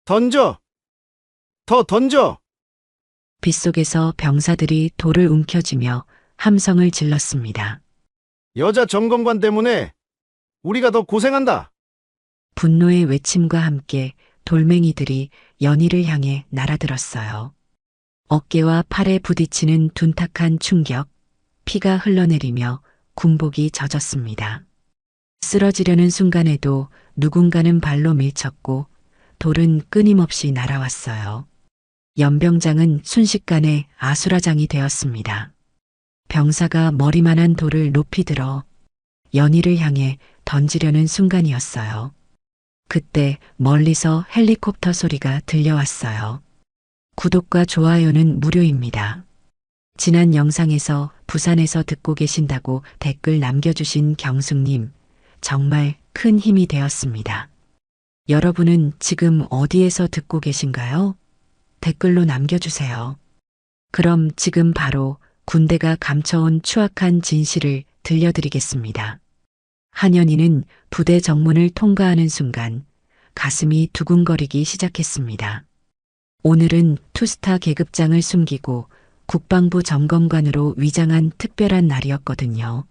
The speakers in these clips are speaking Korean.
던져! 더 던져! 빗속에서 병사들이 돌을 움켜쥐며 함성을 질렀습니다. 여자 점검관 때문에 우리가 더 고생한다. 분노의 외침과 함께 돌멩이들이 연희를 향해 날아들었어요. 어깨와 팔에 부딪히는 둔탁한 충격, 피가 흘러내리며 군복이 젖었습니다. 쓰러지려는 순간에도 누군가는 발로 밀쳤고 돌은 끊임없이 날아왔어요. 연병장은 순식간에 아수라장이 되었습니다. 병사가 머리만한 돌을 높이 들어 연희를 향해 던지려는 순간이었어요. 그때 멀리서 헬리콥터 소리가 들려왔어요. 구독과 좋아요는 무료입니다. 지난 영상에서 부산에서 듣고 계신다고 댓글 남겨주신 경숙님, 정말 큰 힘이 되었습니다. 여러분은 지금 어디에서 듣고 계신가요? 댓글로 남겨주세요. 그럼 지금 바로 군대가 감춰온 추악한 진실을 들려드리겠습니다. 한연희는 부대 정문을 통과하는 순간 가슴이 두근거리기 시작했습니다. 오늘은 투스타 계급장을 숨기고 국방부 점검관으로 위장한 특별한 날이었거든요.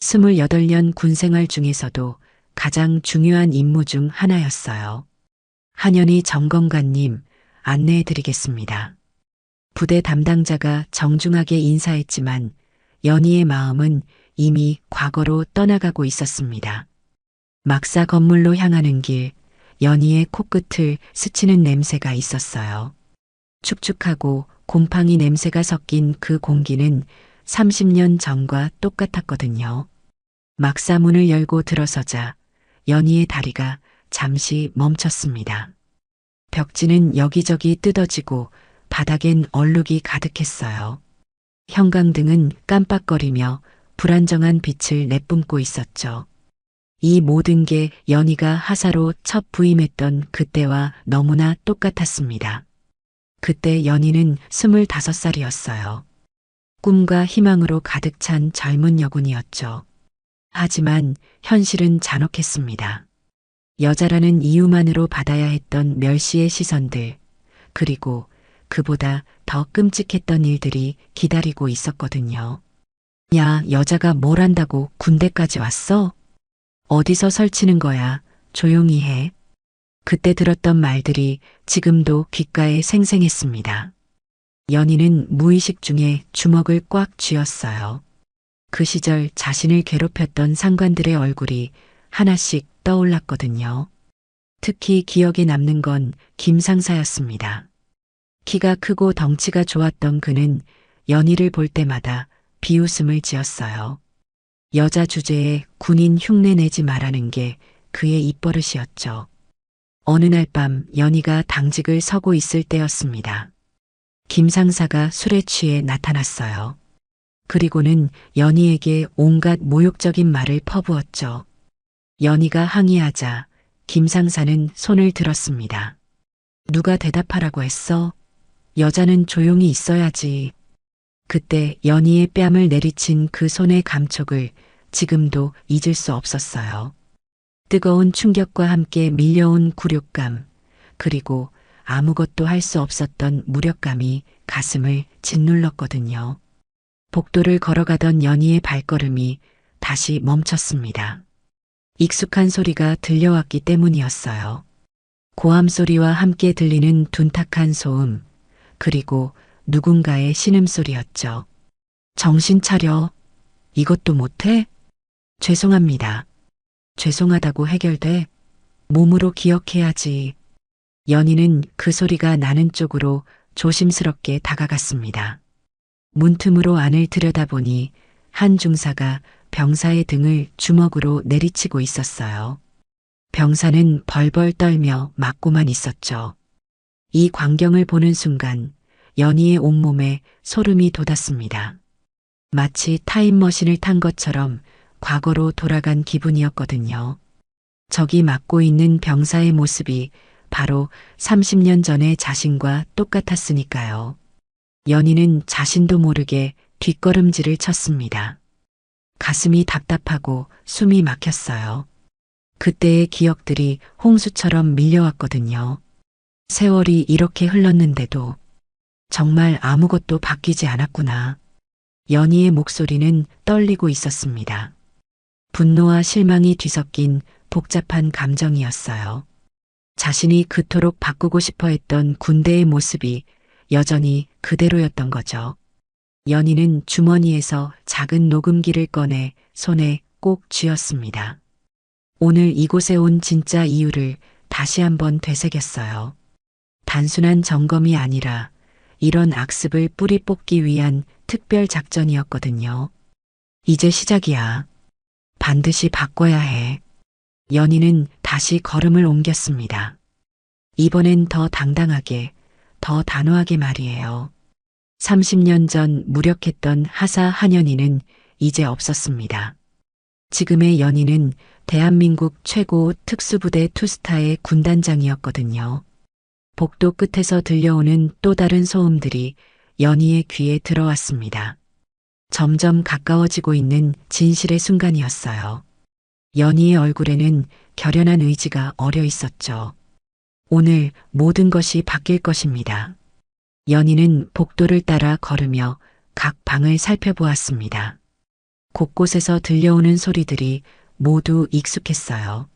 28년 군생활 중에서도 가장 중요한 임무 중 하나였어요. 한연희 점검관님, 안내해 드리겠습니다. 부대 담당자가 정중하게 인사했지만 연희의 마음은 이미 과거로 떠나가고 있었습니다. 막사 건물로 향하는 길, 연희의 코끝을 스치는 냄새가 있었어요. 축축하고 곰팡이 냄새가 섞인 그 공기는 30년 전과 똑같았거든요. 막사 문을 열고 들어서자 연희의 다리가 잠시 멈췄습니다. 벽지는 여기저기 뜯어지고 바닥엔 얼룩이 가득했어요. 형광등은 깜빡거리며 불안정한 빛을 내뿜고 있었죠. 이 모든 게 연희가 하사로 첫 부임했던 그때와 너무나 똑같았습니다. 그때 연희는 25살이었어요. 꿈과 희망으로 가득 찬 젊은 여군이었죠. 하지만 현실은 잔혹했습니다. 여자라는 이유만으로 받아야 했던 멸시의 시선들, 그리고 그보다 더 끔찍했던 일들이 기다리고 있었거든요. 야, 여자가 뭘 한다고 군대까지 왔어? 어디서 설치는 거야? 조용히 해. 그때 들었던 말들이 지금도 귓가에 생생했습니다. 연희는 무의식 중에 주먹을 꽉 쥐었어요. 그 시절 자신을 괴롭혔던 상관들의 얼굴이 하나씩 떠올랐거든요. 특히 기억에 남는 건 김상사였습니다. 키가 크고 덩치가 좋았던 그는 연희를 볼 때마다 비웃음을 지었어요. 여자 주제에 군인 흉내 내지 말라는 게 그의 입버릇이었죠. 어느 날 밤 연희가 당직을 서고 있을 때였습니다. 김상사가 술에 취해 나타났어요. 그리고는 연희에게 온갖 모욕적인 말을 퍼부었죠. 연희가 항의하자 김상사는 손을 들었습니다. 누가 대답하라고 했어? 여자는 조용히 있어야지. 그때 연희의 뺨을 내리친 그 손의 감촉을 지금도 잊을 수 없었어요. 뜨거운 충격과 함께 밀려온 굴욕감, 그리고 아무것도 할 수 없었던 무력감이 가슴을 짓눌렀거든요. 복도를 걸어가던 연희의 발걸음이 다시 멈췄습니다. 익숙한 소리가 들려왔기 때문이었어요. 고함 소리와 함께 들리는 둔탁한 소음, 그리고 누군가의 신음소리였죠. 정신 차려. 이것도 못해? 죄송합니다. 죄송하다고 해결돼? 몸으로 기억해야지. 연희는 그 소리가 나는 쪽으로 조심스럽게 다가갔습니다. 문틈으로 안을 들여다보니 한 중사가 병사의 등을 주먹으로 내리치고 있었어요. 병사는 벌벌 떨며 맞고만 있었죠. 이 광경을 보는 순간 연희의 온몸에 소름이 돋았습니다. 마치 타임머신을 탄 것처럼 과거로 돌아간 기분이었거든요. 저기 맞고 있는 병사의 모습이 바로 30년 전의 자신과 똑같았으니까요. 연희는 자신도 모르게 뒷걸음질을 쳤습니다. 가슴이 답답하고 숨이 막혔어요. 그때의 기억들이 홍수처럼 밀려왔거든요. 세월이 이렇게 흘렀는데도 정말 아무것도 바뀌지 않았구나. 연희의 목소리는 떨리고 있었습니다. 분노와 실망이 뒤섞인 복잡한 감정이었어요. 자신이 그토록 바꾸고 싶어 했던 군대의 모습이 여전히 그대로였던 거죠. 연희는 주머니에서 작은 녹음기를 꺼내 손에 꼭 쥐었습니다. 오늘 이곳에 온 진짜 이유를 다시 한번 되새겼어요. 단순한 점검이 아니라 이런 악습을 뿌리 뽑기 위한 특별 작전이었거든요. 이제 시작이야. 반드시 바꿔야 해. 연희는 다시 걸음을 옮겼습니다. 이번엔 더 당당하게, 더 단호하게 말이에요. 30년 전 무력했던 하사 한연희는 이제 없었습니다. 지금의 연희는 대한민국 최고 특수부대 투스타의 군단장이었거든요. 복도 끝에서 들려오는 또 다른 소음들이 연희의 귀에 들어왔습니다. 점점 가까워지고 있는 진실의 순간이었어요. 연희의 얼굴에는 결연한 의지가 어려 있었죠. 오늘 모든 것이 바뀔 것입니다. 연희는 복도를 따라 걸으며 각 방을 살펴보았습니다. 곳곳에서 들려오는 소리들이 모두 익숙했어요.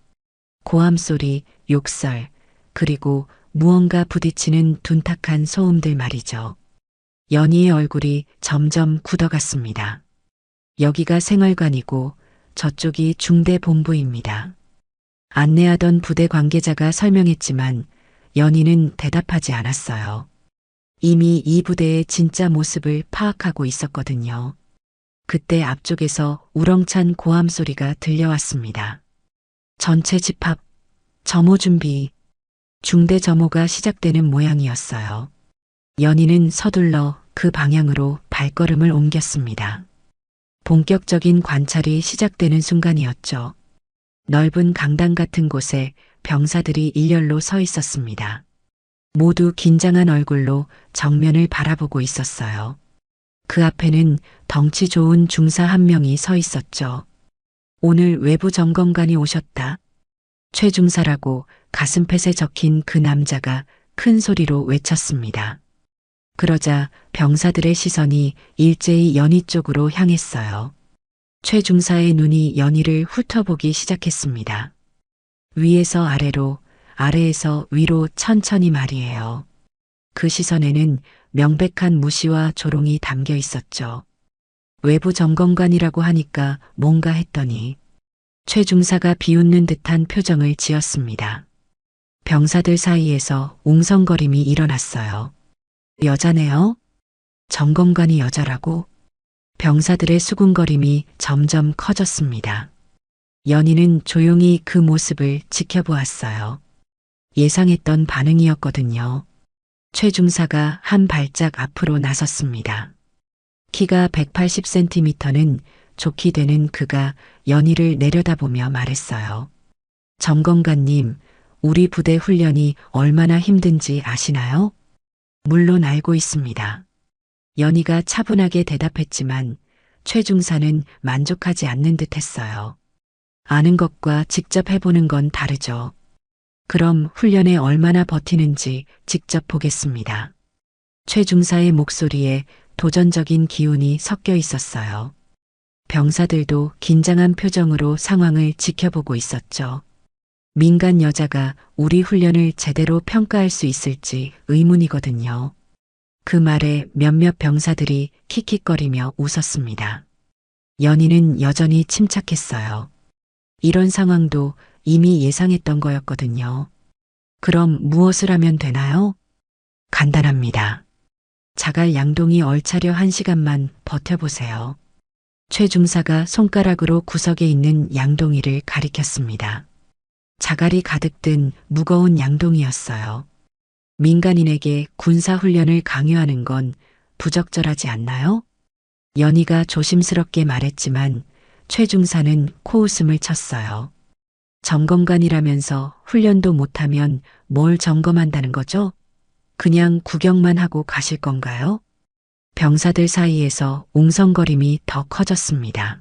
고함 소리, 욕설, 그리고 무언가 부딪히는 둔탁한 소음들 말이죠. 연희의 얼굴이 점점 굳어갔습니다. 여기가 생활관이고 저쪽이 중대본부입니다. 안내하던 부대 관계자가 설명했지만 연희는 대답하지 않았어요. 이미 이 부대의 진짜 모습을 파악하고 있었거든요. 그때 앞쪽에서 우렁찬 고함 소리가 들려왔습니다. 전체 집합, 점호 준비, 중대 점호가 시작되는 모양이었어요. 연희는 서둘러 그 방향으로 발걸음을 옮겼습니다. 본격적인 관찰이 시작되는 순간이었죠. 넓은 강당 같은 곳에 병사들이 일렬로 서 있었습니다. 모두 긴장한 얼굴로 정면을 바라보고 있었어요. 그 앞에는 덩치 좋은 중사 한 명이 서 있었죠. 오늘 외부 점검관이 오셨다. 최 중사라고 가슴팻에 적힌 그 남자가 큰 소리로 외쳤습니다. 그러자 병사들의 시선이 일제히 연희 쪽으로 향했어요. 최 중사의 눈이 연희를 훑어보기 시작했습니다. 위에서 아래로, 아래에서 위로 천천히 말이에요. 그 시선에는 명백한 무시와 조롱이 담겨 있었죠. 외부 점검관이라고 하니까 뭔가 했더니 최 중사가 비웃는 듯한 표정을 지었습니다. 병사들 사이에서 웅성거림이 일어났어요. 여자네요? 점검관이 여자라고? 병사들의 수군거림이 점점 커졌습니다. 연희는 조용히 그 모습을 지켜보았어요. 예상했던 반응이었거든요. 최 중사가 한 발짝 앞으로 나섰습니다. 키가 180cm는 좋게 되는 그가 연희를 내려다보며 말했어요. 점검관님, 우리 부대 훈련이 얼마나 힘든지 아시나요? 물론 알고 있습니다. 연희가 차분하게 대답했지만 최 중사는 만족하지 않는 듯 했어요. 아는 것과 직접 해보는 건 다르죠. 그럼 훈련에 얼마나 버티는지 직접 보겠습니다. 최 중사의 목소리에 도전적인 기운이 섞여 있었어요. 병사들도 긴장한 표정으로 상황을 지켜보고 있었죠. 민간 여자가 우리 훈련을 제대로 평가할 수 있을지 의문이거든요. 그 말에 몇몇 병사들이 킥킥거리며 웃었습니다. 연희는 여전히 침착했어요. 이런 상황도 이미 예상했던 거였거든요. 그럼 무엇을 하면 되나요? 간단합니다. 자갈 양동이 얼차려 1시간만 버텨보세요. 최 중사가 손가락으로 구석에 있는 양동이를 가리켰습니다. 자갈이 가득 든 무거운 양동이였어요. 민간인에게 군사훈련을 강요하는 건 부적절하지 않나요? 연희가 조심스럽게 말했지만 최 중사는 코웃음을 쳤어요. 점검관이라면서 훈련도 못하면 뭘 점검한다는 거죠? 그냥 구경만 하고 가실 건가요? 병사들 사이에서 웅성거림이 더 커졌습니다.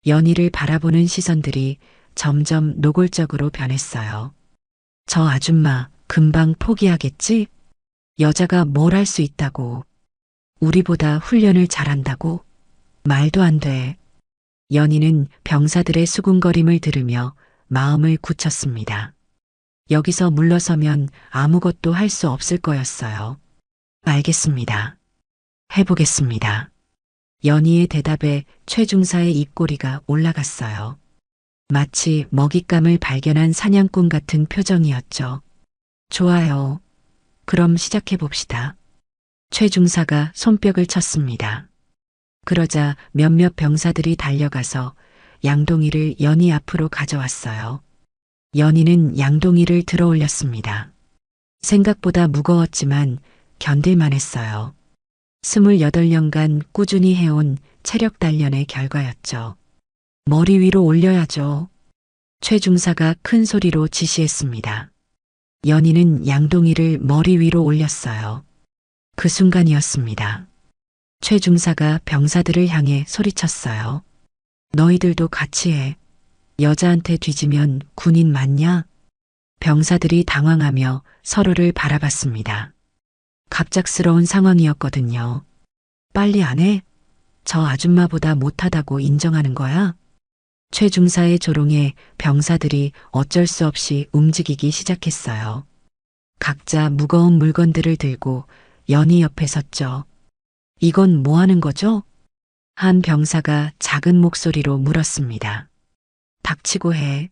연희를 바라보는 시선들이 점점 노골적으로 변했어요. 저 아줌마 금방 포기하겠지? 여자가 뭘 할 수 있다고. 우리보다 훈련을 잘한다고? 말도 안 돼. 연희는 병사들의 수군거림을 들으며 마음을 굳혔습니다. 여기서 물러서면 아무것도 할 수 없을 거였어요. 알겠습니다. 해보겠습니다. 연희의 대답에 최중사의 입꼬리가 올라갔어요. 마치 먹잇감을 발견한 사냥꾼 같은 표정이었죠. 좋아요. 그럼 시작해봅시다. 최중사가 손뼉을 쳤습니다. 그러자 몇몇 병사들이 달려가서 양동이를 연희 앞으로 가져왔어요. 연희는 양동이를 들어 올렸습니다. 생각보다 무거웠지만 견딜만 했어요. 28년간 꾸준히 해온 체력 단련의 결과였죠. 머리 위로 올려야죠. 최중사가 큰 소리로 지시했습니다. 연희는 양동이를 머리 위로 올렸어요. 그 순간이었습니다. 최중사가 병사들을 향해 소리쳤어요. 너희들도 같이 해. 여자한테 뒤지면 군인 맞냐? 병사들이 당황하며 서로를 바라봤습니다. 갑작스러운 상황이었거든요. 빨리 안 해? 저 아줌마보다 못하다고 인정하는 거야? 최중사의 조롱에 병사들이 어쩔 수 없이 움직이기 시작했어요. 각자 무거운 물건들을 들고 연희 옆에 섰죠. 이건 뭐 하는 거죠? 한 병사가 작은 목소리로 물었습니다. 닥치고 해.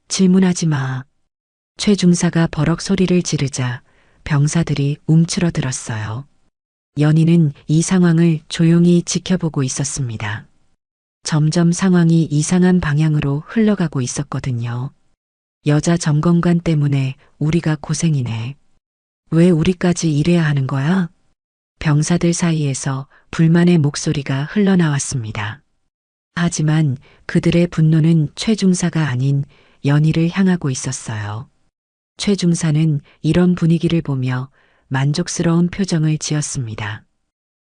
질문하지 마. 최중사가 버럭 소리를 지르자 병사들이 움츠러들었어요. 연희는 이 상황을 조용히 지켜보고 있었습니다. 점점 상황이 이상한 방향으로 흘러가고 있었거든요. 여자 점검관 때문에 우리가 고생이네. 왜 우리까지 이래야 하는 거야? 병사들 사이에서 불만의 목소리가 흘러나왔습니다. 하지만 그들의 분노는 최중사가 아닌 연희를 향하고 있었어요. 최중사는 이런 분위기를 보며 만족스러운 표정을 지었습니다.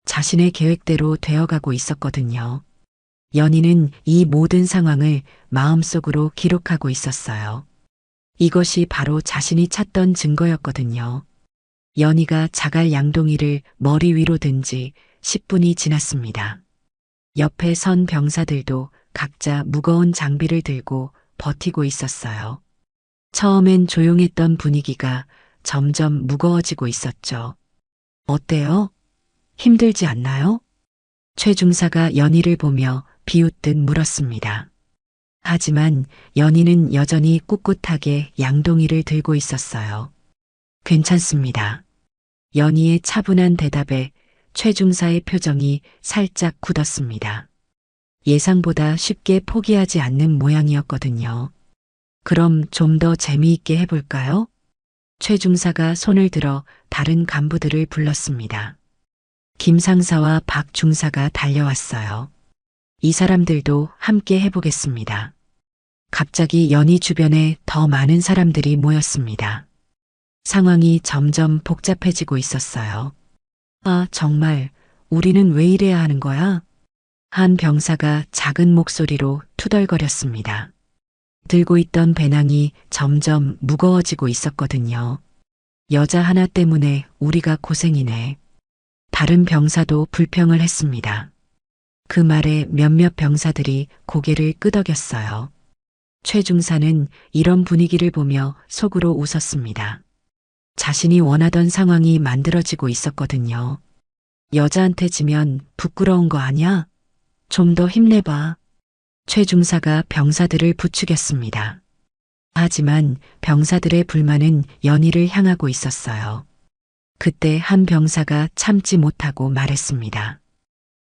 자신의 계획대로 되어가고 있었거든요. 연희는 이 모든 상황을 마음속으로 기록하고 있었어요. 이것이 바로 자신이 찾던 증거였거든요. 연희가 자갈 양동이를 머리 위로 든 지 10분이 지났습니다. 옆에 선 병사들도 각자 무거운 장비를 들고 버티고 있었어요. 처음엔 조용했던 분위기가 점점 무거워지고 있었죠. 어때요? 힘들지 않나요? 최중사가 연희를 보며 비웃듯 물었습니다. 하지만 연희는 여전히 꿋꿋하게 양동이를 들고 있었어요. 괜찮습니다. 연희의 차분한 대답에 최중사의 표정이 살짝 굳었습니다. 예상보다 쉽게 포기하지 않는 모양이었거든요. 그럼 좀 더 재미있게 해볼까요? 최중사가 손을 들어 다른 간부들을 불렀습니다. 김 상사와 박 중사가 달려왔어요. 이 사람들도 함께 해보겠습니다. 갑자기 연희 주변에 더 많은 사람들이 모였습니다. 상황이 점점 복잡해지고 있었어요. 아, 정말 우리는 왜 이래야 하는 거야? 한 병사가 작은 목소리로 투덜거렸습니다. 들고 있던 배낭이 점점 무거워지고 있었거든요. 여자 하나 때문에 우리가 고생이네. 다른 병사도 불평을 했습니다. 그 말에 몇몇 병사들이 고개를 끄덕였어요. 최중사는 이런 분위기를 보며 속으로 웃었습니다. 자신이 원하던 상황이 만들어지고 있었거든요. 여자한테 지면 부끄러운 거 아냐? 좀 더 힘내봐. 최중사가 병사들을 부추겼습니다. 하지만 병사들의 불만은 연희를 향하고 있었어요. 그때 한 병사가 참지 못하고 말했습니다.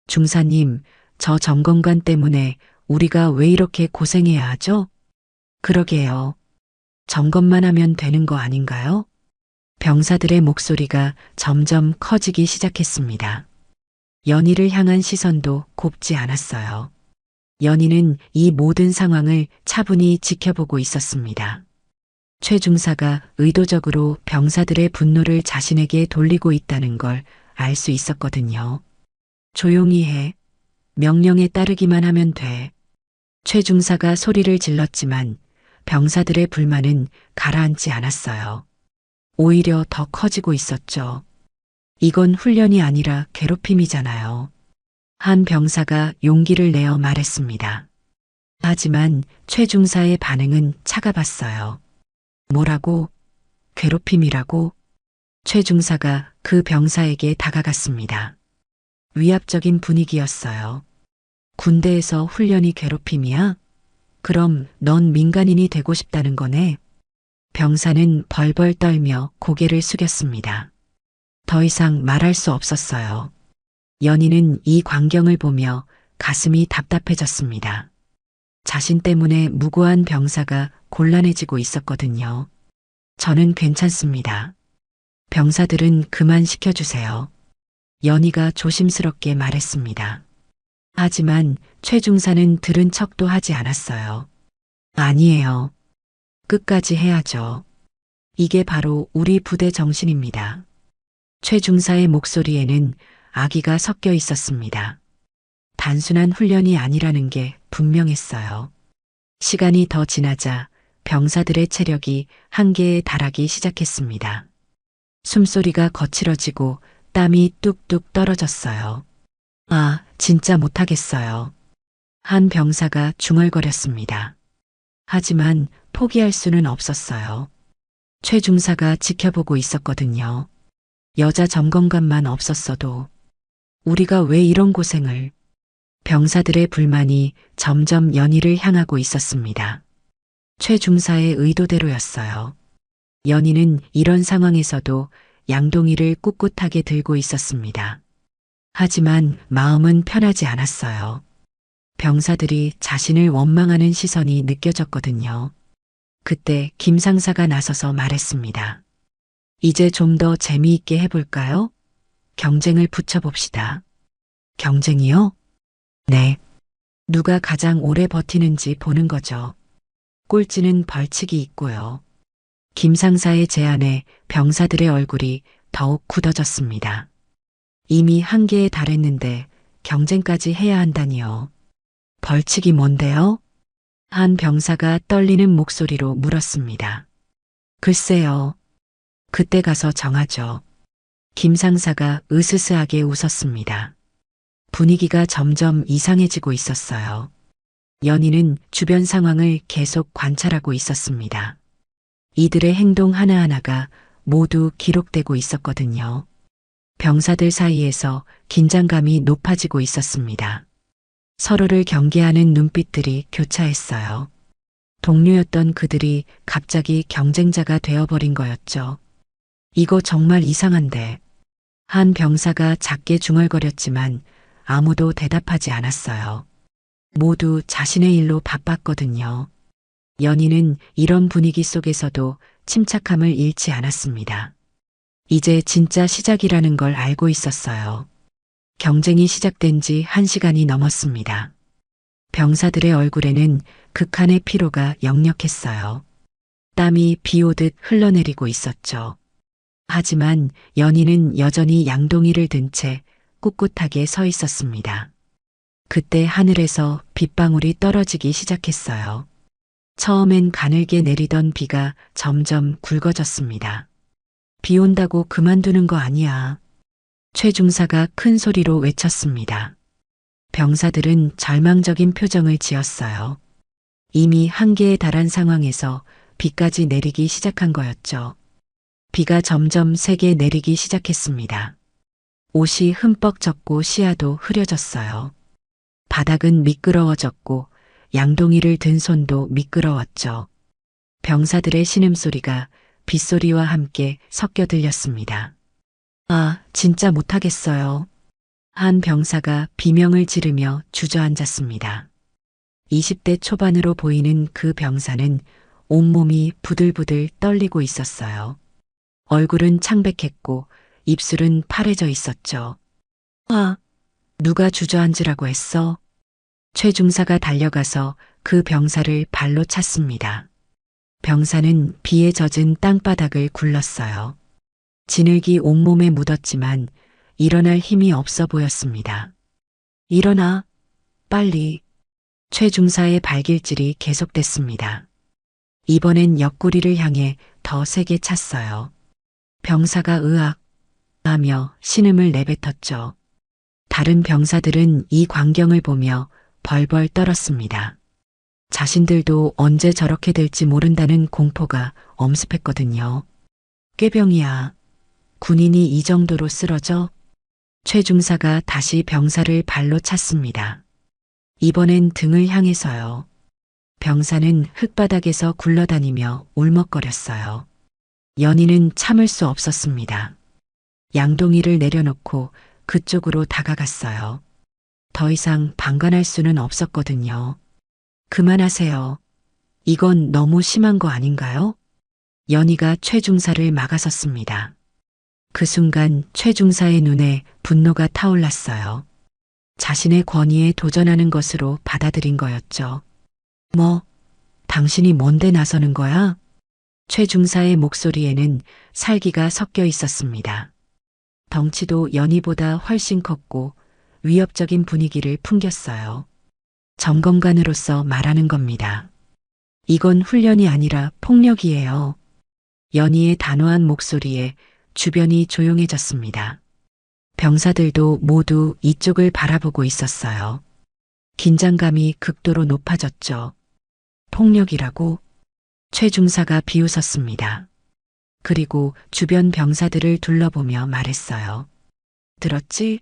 중사님, 저 점검관 때문에 우리가 왜 이렇게 고생해야 하죠? 그러게요. 점검만 하면 되는 거 아닌가요? 병사들의 목소리가 점점 커지기 시작했습니다. 연희를 향한 시선도 곱지 않았어요. 연희는 이 모든 상황을 차분히 지켜보고 있었습니다. 최중사가 의도적으로 병사들의 분노를 자신에게 돌리고 있다는 걸 알 수 있었거든요. 조용히 해. 명령에 따르기만 하면 돼. 최중사가 소리를 질렀지만 병사들의 불만은 가라앉지 않았어요. 오히려 더 커지고 있었죠. 이건 훈련이 아니라 괴롭힘이잖아요. 한 병사가 용기를 내어 말했습니다. 하지만 최 중사의 반응은 차가웠어요. 뭐라고? 괴롭힘이라고? 최 중사가 그 병사에게 다가갔습니다. 위압적인 분위기였어요. 군대에서 훈련이 괴롭힘이야? 그럼 넌 민간인이 되고 싶다는 거네? 병사는 벌벌 떨며 고개를 숙였습니다. 더 이상 말할 수 없었어요. 연희는 이 광경을 보며 가슴이 답답해졌습니다. 자신 때문에 무고한 병사가 곤란해지고 있었거든요. 저는 괜찮습니다. 병사들은 그만 시켜주세요. 연희가 조심스럽게 말했습니다. 하지만 최 중사는 들은 척도 하지 않았어요. 아니에요. 끝까지 해야죠. 이게 바로 우리 부대 정신입니다. 최 중사의 목소리에는 악의가 섞여 있었습니다. 단순한 훈련이 아니라는 게 분명했어요. 시간이 더 지나자 병사들의 체력이 한계에 달하기 시작했습니다. 숨소리가 거칠어지고 땀이 뚝뚝 떨어졌어요. 아, 진짜 못하겠어요. 한 병사가 중얼거렸습니다. 하지만 포기할 수는 없었어요. 최 중사가 지켜보고 있었거든요. 여자 점검관만 없었어도 우리가 왜 이런 고생을. 병사들의 불만이 점점 연희를 향하고 있었습니다. 최 중사의 의도대로였어요. 연희는 이런 상황에서도 양동이를 꿋꿋하게 들고 있었습니다. 하지만 마음은 편하지 않았어요. 병사들이 자신을 원망하는 시선이 느껴졌거든요. 그때 김 상사가 나서서 말했습니다. 이제 좀 더 재미있게 해볼까요? 경쟁을 붙여봅시다. 경쟁이요? 네. 누가 가장 오래 버티는지 보는 거죠. 꼴찌는 벌칙이 있고요. 김 상사의 제안에 병사들의 얼굴이 더욱 굳어졌습니다. 이미 한계에 달했는데 경쟁까지 해야 한다니요. 벌칙이 뭔데요? 한 병사가 떨리는 목소리로 물었습니다. 글쎄요. 그때 가서 정하죠. 김 상사가 으스스하게 웃었습니다. 분위기가 점점 이상해지고 있었어요. 연희는 주변 상황을 계속 관찰하고 있었습니다. 이들의 행동 하나하나가 모두 기록되고 있었거든요. 병사들 사이에서 긴장감이 높아지고 있었습니다. 서로를 경계하는 눈빛들이 교차했어요. 동료였던 그들이 갑자기 경쟁자가 되어버린 거였죠. 이거 정말 이상한데. 한 병사가 작게 중얼거렸지만 아무도 대답하지 않았어요. 모두 자신의 일로 바빴거든요. 연희는 이런 분위기 속에서도 침착함을 잃지 않았습니다. 이제 진짜 시작이라는 걸 알고 있었어요. 경쟁이 시작된 지 1시간이 넘었습니다. 병사들의 얼굴에는 극한의 피로가 역력했어요. 땀이 비 오듯 흘러내리고 있었죠. 하지만 연희는 여전히 양동이를 든 채 꿋꿋하게 서 있었습니다. 그때 하늘에서 빗방울이 떨어지기 시작했어요. 처음엔 가늘게 내리던 비가 점점 굵어졌습니다. 비 온다고 그만두는 거 아니야. 최 중사가 큰 소리로 외쳤습니다. 병사들은 절망적인 표정을 지었어요. 이미 한계에 달한 상황에서 비까지 내리기 시작한 거였죠. 비가 점점 세게 내리기 시작했습니다. 옷이 흠뻑 젖고 시야도 흐려졌어요. 바닥은 미끄러워졌고 양동이를 든 손도 미끄러웠죠. 병사들의 신음소리가 빗소리와 함께 섞여 들렸습니다. 아, 진짜 못하겠어요. 한 병사가 비명을 지르며 주저앉았습니다. 20대 초반으로 보이는 그 병사는 온몸이 부들부들 떨리고 있었어요. 얼굴은 창백했고 입술은 파래져 있었죠. 아, 누가 주저앉으라고 했어? 최 중사가 달려가서 그 병사를 발로 찼습니다. 병사는 비에 젖은 땅바닥을 굴렀어요. 진흙이 온몸에 묻었지만 일어날 힘이 없어 보였습니다. 일어나, 빨리. 최 중사의 발길질이 계속됐습니다. 이번엔 옆구리를 향해 더 세게 찼어요. 병사가 으악 하며 신음을 내뱉었죠. 다른 병사들은 이 광경을 보며 벌벌 떨었습니다. 자신들도 언제 저렇게 될지 모른다는 공포가 엄습했거든요. 꾀병이야. 군인이 이 정도로 쓰러져? 최 중사가 다시 병사를 발로 찼습니다. 이번엔 등을 향해서요. 병사는 흙바닥에서 굴러다니며 울먹거렸어요. 연희는 참을 수 없었습니다. 양동이를 내려놓고 그쪽으로 다가갔어요. 더 이상 방관할 수는 없었거든요. 그만하세요. 이건 너무 심한 거 아닌가요? 연희가 최 중사를 막아섰습니다. 그 순간 최 중사의 눈에 분노가 타올랐어요. 자신의 권위에 도전하는 것으로 받아들인 거였죠. 뭐, 당신이 뭔데 나서는 거야? 최 중사의 목소리에는 살기가 섞여 있었습니다. 덩치도 연희보다 훨씬 컸고 위협적인 분위기를 풍겼어요. 점검관으로서 말하는 겁니다. 이건 훈련이 아니라 폭력이에요. 연희의 단호한 목소리에 주변이 조용해졌습니다. 병사들도 모두 이쪽을 바라보고 있었어요. 긴장감이 극도로 높아졌죠. 폭력이라고? 최 중사가 비웃었습니다. 그리고 주변 병사들을 둘러보며 말했어요. 들었지?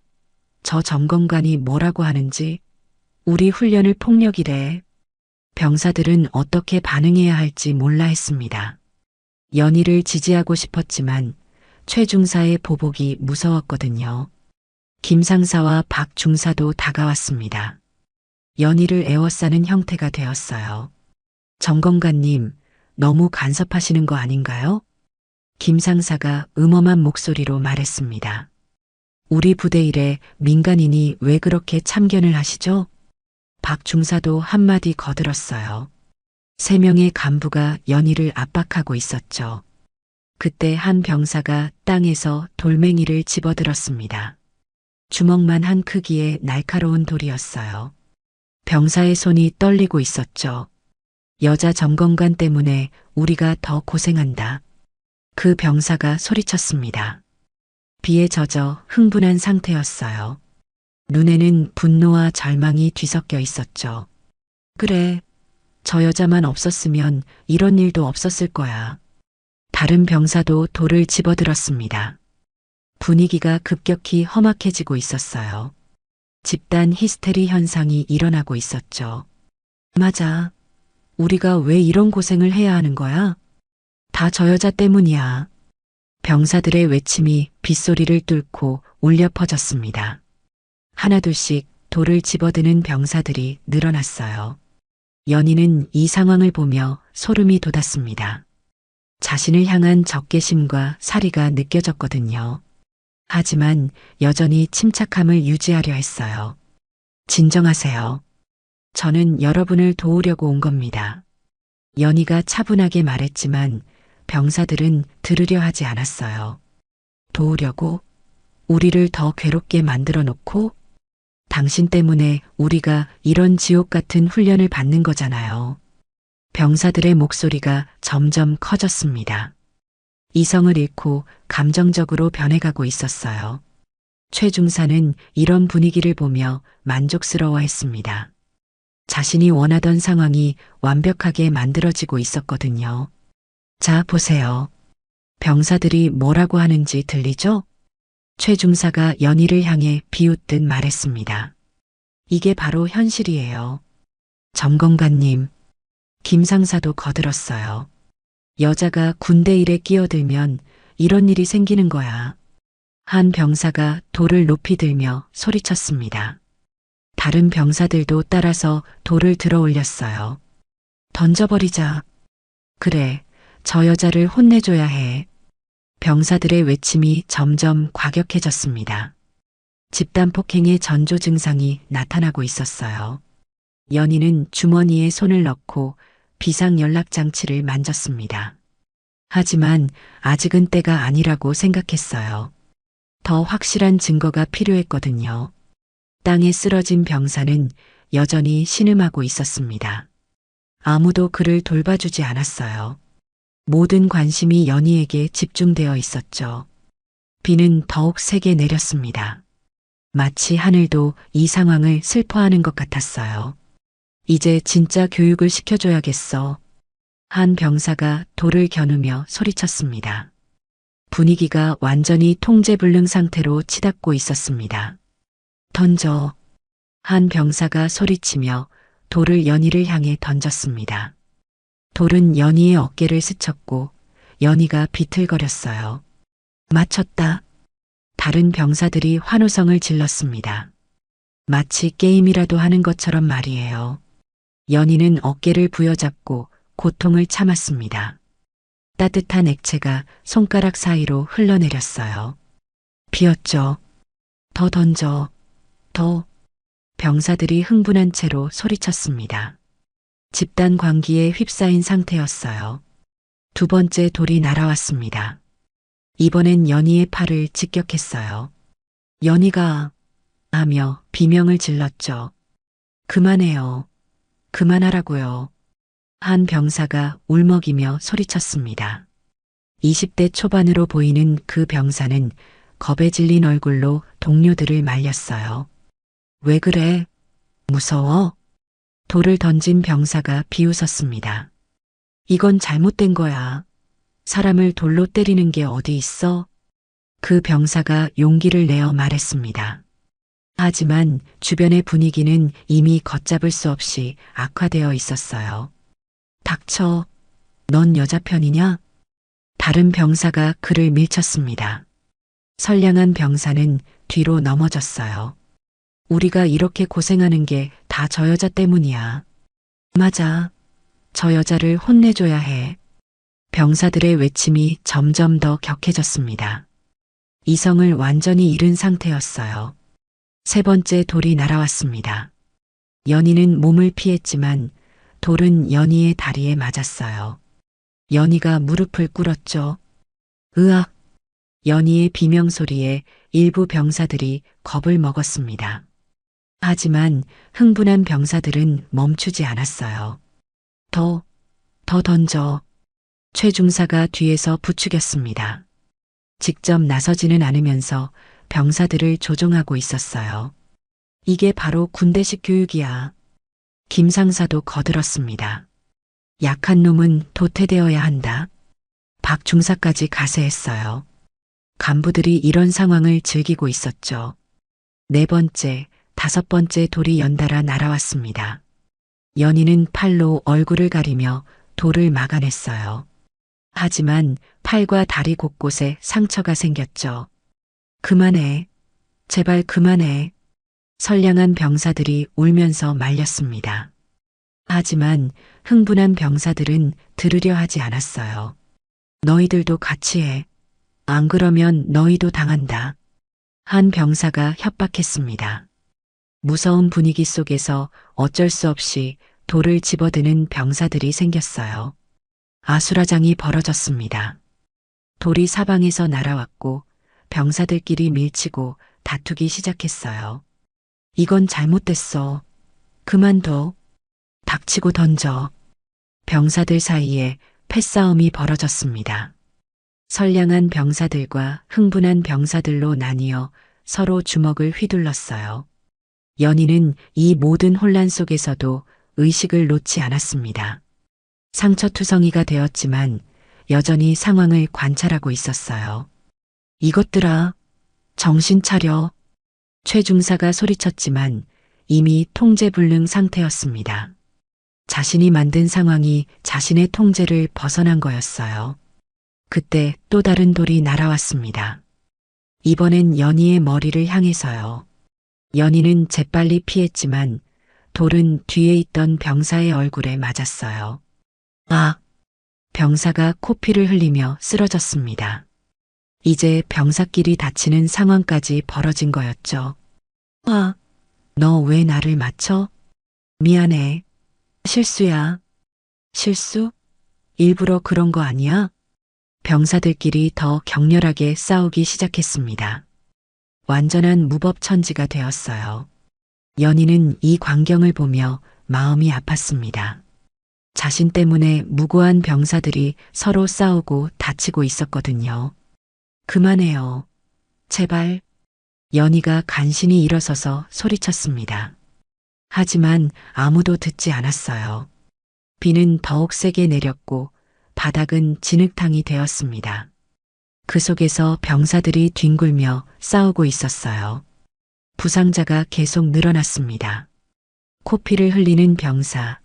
저 점검관이 뭐라고 하는지. 우리 훈련을 폭력이래. 병사들은 어떻게 반응해야 할지 몰라 했습니다. 연희를 지지하고 싶었지만 최 중사의 보복이 무서웠거든요. 김 상사와 박 중사도 다가왔습니다. 연희를 에워싸는 형태가 되었어요. 점검관님, 너무 간섭하시는 거 아닌가요? 김 상사가 음험한 목소리로 말했습니다. 우리 부대 일에 민간인이 왜 그렇게 참견을 하시죠? 박 중사도 한마디 거들었어요. 3명의 간부가 연희를 압박하고 있었죠. 그때 한 병사가 땅에서 돌멩이를 집어들었습니다. 주먹만 한 크기의 날카로운 돌이었어요. 병사의 손이 떨리고 있었죠. 여자 점검관 때문에 우리가 더 고생한다. 그 병사가 소리쳤습니다. 비에 젖어 흥분한 상태였어요. 눈에는 분노와 절망이 뒤섞여 있었죠. 그래, 저 여자만 없었으면 이런 일도 없었을 거야. 다른 병사도 돌을 집어들었습니다. 분위기가 급격히 험악해지고 있었어요. 집단 히스테리 현상이 일어나고 있었죠. 맞아. 우리가 왜 이런 고생을 해야 하는 거야? 다 저 여자 때문이야. 병사들의 외침이 빗소리를 뚫고 울려 퍼졌습니다. 하나둘씩 돌을 집어드는 병사들이 늘어났어요. 연희는 이 상황을 보며 소름이 돋았습니다. 자신을 향한 적개심과 사리가 느껴졌거든요. 하지만 여전히 침착함을 유지하려 했어요. 진정하세요. 저는 여러분을 도우려고 온 겁니다. 연희가 차분하게 말했지만 병사들은 들으려 하지 않았어요. 도우려고? 우리를 더 괴롭게 만들어 놓고? 당신 때문에 우리가 이런 지옥 같은 훈련을 받는 거잖아요. 병사들의 목소리가 점점 커졌습니다. 이성을 잃고 감정적으로 변해가고 있었어요. 최 중사는 이런 분위기를 보며 만족스러워했습니다. 자신이 원하던 상황이 완벽하게 만들어지고 있었거든요. 자, 보세요. 병사들이 뭐라고 하는지 들리죠? 최 중사가 연희를 향해 비웃듯 말했습니다. 이게 바로 현실이에요. 점검관님, 김 상사도 거들었어요. 여자가 군대 일에 끼어들면 이런 일이 생기는 거야. 한 병사가 돌을 높이 들며 소리쳤습니다. 다른 병사들도 따라서 돌을 들어 올렸어요. 던져버리자. 그래, 저 여자를 혼내줘야 해. 병사들의 외침이 점점 과격해졌습니다. 집단 폭행의 전조 증상이 나타나고 있었어요. 연희는 주머니에 손을 넣고 비상연락장치를 만졌습니다. 하지만 아직은 때가 아니라고 생각했어요. 더 확실한 증거가 필요했거든요. 땅에 쓰러진 병사는 여전히 신음하고 있었습니다. 아무도 그를 돌봐주지 않았어요. 모든 관심이 연희에게 집중되어 있었죠. 비는 더욱 세게 내렸습니다. 마치 하늘도 이 상황을 슬퍼하는 것 같았어요. 이제 진짜 교육을 시켜줘야겠어. 한 병사가 돌을 겨누며 소리쳤습니다. 분위기가 완전히 통제불능 상태로 치닫고 있었습니다. 던져. 한 병사가 소리치며 돌을 연희를 향해 던졌습니다. 돌은 연희의 어깨를 스쳤고 연희가 비틀거렸어요. 맞췄다. 다른 병사들이 환호성을 질렀습니다. 마치 게임이라도 하는 것처럼 말이에요. 연희는 어깨를 부여잡고 고통을 참았습니다. 따뜻한 액체가 손가락 사이로 흘러내렸어요. 비었죠. 더 던져. 더. 병사들이 흥분한 채로 소리쳤습니다. 집단 광기에 휩싸인 상태였어요. 두 번째 돌이 날아왔습니다. 이번엔 연희의 팔을 직격했어요. 연희가 하며 비명을 질렀죠. 그만해요. 그만하라고요. 한 병사가 울먹이며 소리쳤습니다. 20대 초반으로 보이는 그 병사는 겁에 질린 얼굴로 동료들을 말렸어요. 왜 그래? 무서워? 돌을 던진 병사가 비웃었습니다. 이건 잘못된 거야. 사람을 돌로 때리는 게 어디 있어? 그 병사가 용기를 내어 말했습니다. 하지만 주변의 분위기는 이미 걷잡을 수 없이 악화되어 있었어요. 닥쳐. 넌 여자 편이냐? 다른 병사가 그를 밀쳤습니다. 선량한 병사는 뒤로 넘어졌어요. 우리가 이렇게 고생하는 게 다 저 여자 때문이야. 맞아. 저 여자를 혼내줘야 해. 병사들의 외침이 점점 더 격해졌습니다. 이성을 완전히 잃은 상태였어요. 세 번째 돌이 날아왔습니다. 연희는 몸을 피했지만 돌은 연희의 다리에 맞았어요. 연희가 무릎을 꿇었죠. 으악! 연희의 비명소리에 일부 병사들이 겁을 먹었습니다. 하지만 흥분한 병사들은 멈추지 않았어요. 더 던져. 최중사가 뒤에서 부추겼습니다. 직접 나서지는 않으면서 병사들을 조종하고 있었어요. 이게 바로 군대식 교육이야. 김 상사도 거들었습니다. 약한 놈은 도태되어야 한다. 박 중사까지 가세했어요. 간부들이 이런 상황을 즐기고 있었죠. 네 번째, 다섯 번째 돌이 연달아 날아왔습니다. 연희는 팔로 얼굴을 가리며 돌을 막아냈어요. 하지만 팔과 다리 곳곳에 상처가 생겼죠. 그만해. 제발 그만해. 선량한 병사들이 울면서 말렸습니다. 하지만 흥분한 병사들은 들으려 하지 않았어요. 너희들도 같이 해. 안 그러면 너희도 당한다. 한 병사가 협박했습니다. 무서운 분위기 속에서 어쩔 수 없이 돌을 집어드는 병사들이 생겼어요. 아수라장이 벌어졌습니다. 돌이 사방에서 날아왔고 병사들끼리 밀치고 다투기 시작했어요. 이건 잘못됐어. 그만둬. 닥치고 던져. 병사들 사이에 패싸움이 벌어졌습니다. 선량한 병사들과 흥분한 병사들로 나뉘어 서로 주먹을 휘둘렀어요. 연희는 이 모든 혼란 속에서도 의식을 놓지 않았습니다. 상처투성이가 되었지만 여전히 상황을 관찰하고 있었어요. 이것들아, 정신 차려. 최중사가 소리쳤지만 이미 통제불능 상태였습니다. 자신이 만든 상황이 자신의 통제를 벗어난 거였어요. 그때 또 다른 돌이 날아왔습니다. 이번엔 연희의 머리를 향해서요. 연희는 재빨리 피했지만 돌은 뒤에 있던 병사의 얼굴에 맞았어요. 아! 병사가 코피를 흘리며 쓰러졌습니다. 이제 병사끼리 다치는 상황까지 벌어진 거였죠. 아! 너 왜 나를 맞춰? 미안해. 실수야. 실수? 일부러 그런 거 아니야? 병사들끼리 더 격렬하게 싸우기 시작했습니다. 완전한 무법천지가 되었어요. 연희는 이 광경을 보며 마음이 아팠습니다. 자신 때문에 무고한 병사들이 서로 싸우고 다치고 있었거든요. 그만해요. 제발. 연희가 간신히 일어서서 소리쳤습니다. 하지만 아무도 듣지 않았어요. 비는 더욱 세게 내렸고 바닥은 진흙탕이 되었습니다. 그 속에서 병사들이 뒹굴며 싸우고 있었어요. 부상자가 계속 늘어났습니다. 코피를 흘리는 병사,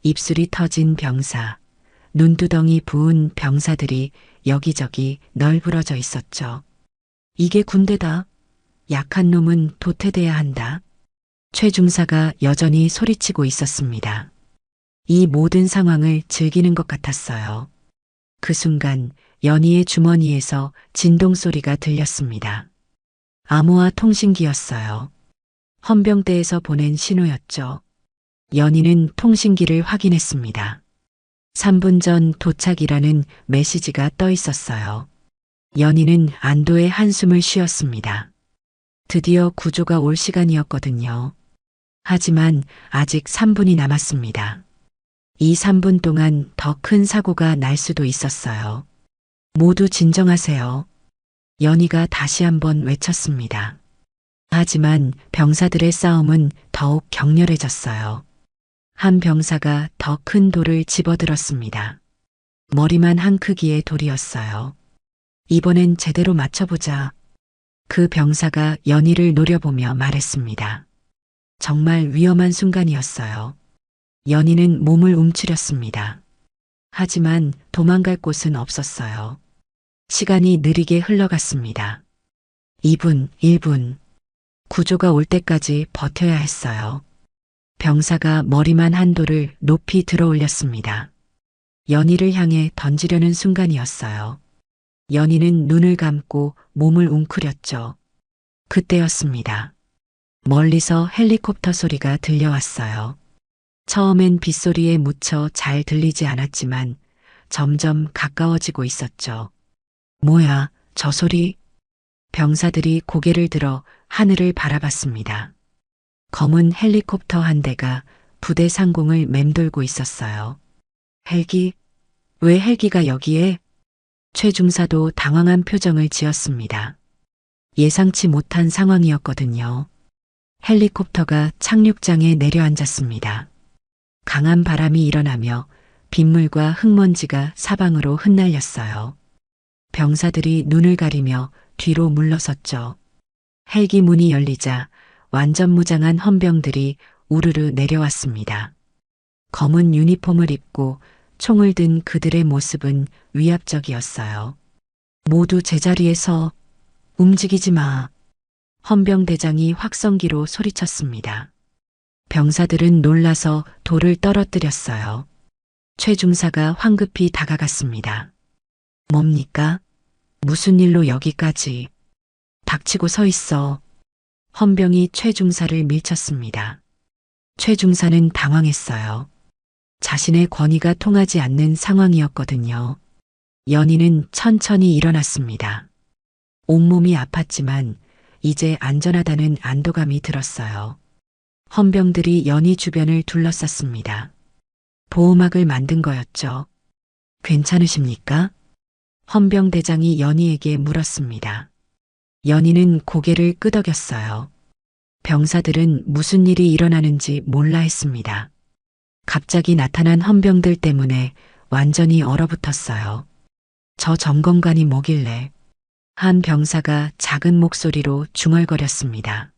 입술이 터진 병사, 눈두덩이 부은 병사들이 여기저기 널브러져 있었죠. 이게 군대다. 약한 놈은 도태돼야 한다. 최 중사가 여전히 소리치고 있었습니다. 이 모든 상황을 즐기는 것 같았어요. 그 순간 연희의 주머니에서 진동 소리가 들렸습니다. 암호화 통신기였어요. 헌병대에서 보낸 신호였죠. 연희는 통신기를 확인했습니다. 3분 전 도착이라는 메시지가 떠 있었어요. 연희는 안도의 한숨을 쉬었습니다. 드디어 구조가 올 시간이었거든요. 하지만 아직 3분이 남았습니다. 이 3분 동안 더 큰 사고가 날 수도 있었어요. 모두 진정하세요. 연희가 다시 한번 외쳤습니다. 하지만 병사들의 싸움은 더욱 격렬해졌어요. 한 병사가 더 큰 돌을 집어들었습니다. 머리만 한 크기의 돌이었어요. 이번엔 제대로 맞춰보자. 그 병사가 연희를 노려보며 말했습니다. 정말 위험한 순간이었어요. 연희는 몸을 움츠렸습니다. 하지만 도망갈 곳은 없었어요. 시간이 느리게 흘러갔습니다. 2분, 1분. 구조가 올 때까지 버텨야 했어요. 병사가 머리만 한 돌을 높이 들어 올렸습니다. 연희를 향해 던지려는 순간이었어요. 연희는 눈을 감고 몸을 웅크렸죠. 그때였습니다. 멀리서 헬리콥터 소리가 들려왔어요. 처음엔 빗소리에 묻혀 잘 들리지 않았지만 점점 가까워지고 있었죠. 뭐야, 저 소리? 병사들이 고개를 들어 하늘을 바라봤습니다. 검은 헬리콥터 한 대가 부대 상공을 맴돌고 있었어요. 헬기? 왜 헬기가 여기에? 최 중사도 당황한 표정을 지었습니다. 예상치 못한 상황이었거든요. 헬리콥터가 착륙장에 내려앉았습니다. 강한 바람이 일어나며 빗물과 흙먼지가 사방으로 흩날렸어요. 병사들이 눈을 가리며 뒤로 물러섰죠. 헬기 문이 열리자 완전 무장한 헌병들이 우르르 내려왔습니다. 검은 유니폼을 입고 총을 든 그들의 모습은 위압적이었어요. 모두 제자리에서 움직이지 마. 헌병대장이 확성기로 소리쳤습니다. 병사들은 놀라서 돌을 떨어뜨렸어요. 최 중사가 황급히 다가갔습니다. 뭡니까? 무슨 일로 여기까지? 닥치고 서 있어. 헌병이 최 중사를 밀쳤습니다. 최 중사는 당황했어요. 자신의 권위가 통하지 않는 상황이었거든요. 연희는 천천히 일어났습니다. 온몸이 아팠지만 이제 안전하다는 안도감이 들었어요. 헌병들이 연희 주변을 둘러쌌습니다. 보호막을 만든 거였죠. 괜찮으십니까? 헌병대장이 연희에게 물었습니다. 연희는 고개를 끄덕였어요. 병사들은 무슨 일이 일어나는지 몰라 했습니다. 갑자기 나타난 헌병들 때문에 완전히 얼어붙었어요. 저 점검관이 뭐길래? 한 병사가 작은 목소리로 중얼거렸습니다.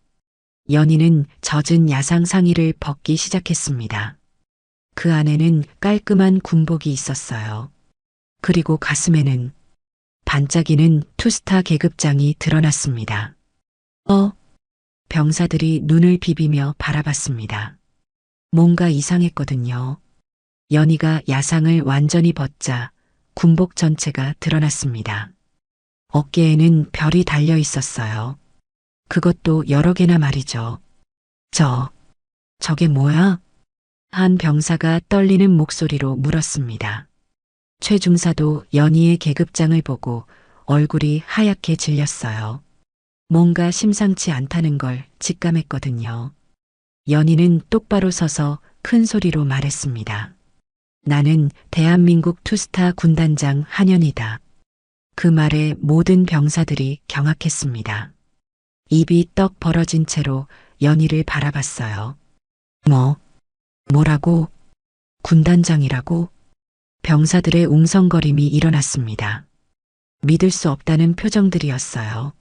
연희는 젖은 야상 상의를 벗기 시작했습니다. 그 안에는 깔끔한 군복이 있었어요. 그리고 가슴에는 반짝이는 투스타 계급장이 드러났습니다. 병사들이 눈을 비비며 바라봤습니다. 뭔가 이상했거든요. 연희가 야상을 완전히 벗자 군복 전체가 드러났습니다. 어깨에는 별이 달려 있었어요. 그것도 여러 개나 말이죠. 저게 뭐야? 한 병사가 떨리는 목소리로 물었습니다. 최 중사도 연희의 계급장을 보고 얼굴이 하얗게 질렸어요. 뭔가 심상치 않다는 걸 직감했거든요. 연희는 똑바로 서서 큰 소리로 말했습니다. 나는 대한민국 투스타 군단장 한연이다. 그 말에 모든 병사들이 경악했습니다. 입이 떡 벌어진 채로 연희를 바라봤어요. 뭐라고? 군단장이라고? 병사들의 웅성거림이 일어났습니다. 믿을 수 없다는 표정들이었어요.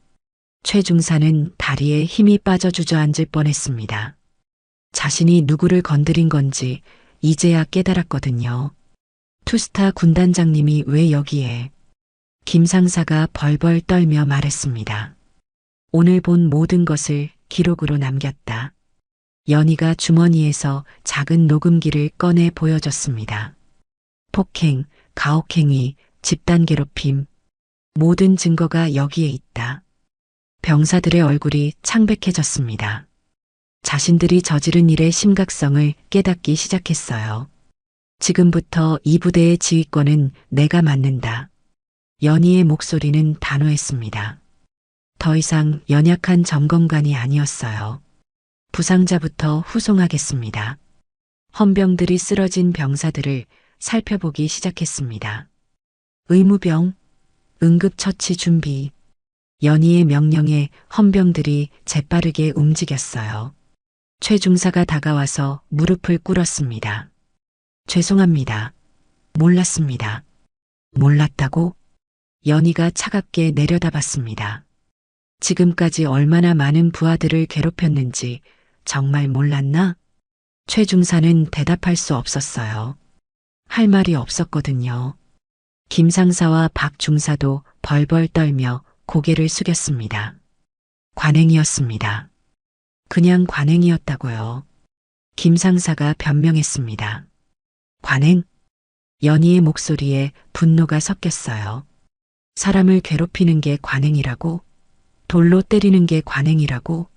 최 중사는 다리에 힘이 빠져 주저앉을 뻔했습니다. 자신이 누구를 건드린 건지 이제야 깨달았거든요. 투스타 군단장님이 왜 여기에? 김 상사가 벌벌 떨며 말했습니다. 오늘 본 모든 것을 기록으로 남겼다. 연희가 주머니에서 작은 녹음기를 꺼내 보여줬습니다. 폭행, 가혹행위, 집단 괴롭힘, 모든 증거가 여기에 있다. 병사들의 얼굴이 창백해졌습니다. 자신들이 저지른 일의 심각성을 깨닫기 시작했어요. 지금부터 이 부대의 지휘권은 내가 맡는다. 연희의 목소리는 단호했습니다. 더 이상 연약한 점검관이 아니었어요. 부상자부터 후송하겠습니다. 헌병들이 쓰러진 병사들을 살펴보기 시작했습니다. 의무병, 응급처치 준비. 연희의 명령에 헌병들이 재빠르게 움직였어요. 최 중사가 다가와서 무릎을 꿇었습니다. 죄송합니다. 몰랐습니다. 몰랐다고? 연희가 차갑게 내려다봤습니다. 지금까지 얼마나 많은 부하들을 괴롭혔는지 정말 몰랐나? 최 중사는 대답할 수 없었어요. 할 말이 없었거든요. 김 상사와 박 중사도 벌벌 떨며 고개를 숙였습니다. 관행이었습니다. 그냥 관행이었다고요. 김 상사가 변명했습니다. 관행? 연희의 목소리에 분노가 섞였어요. 사람을 괴롭히는 게 관행이라고? 돌로 때리는 게 관행이라고?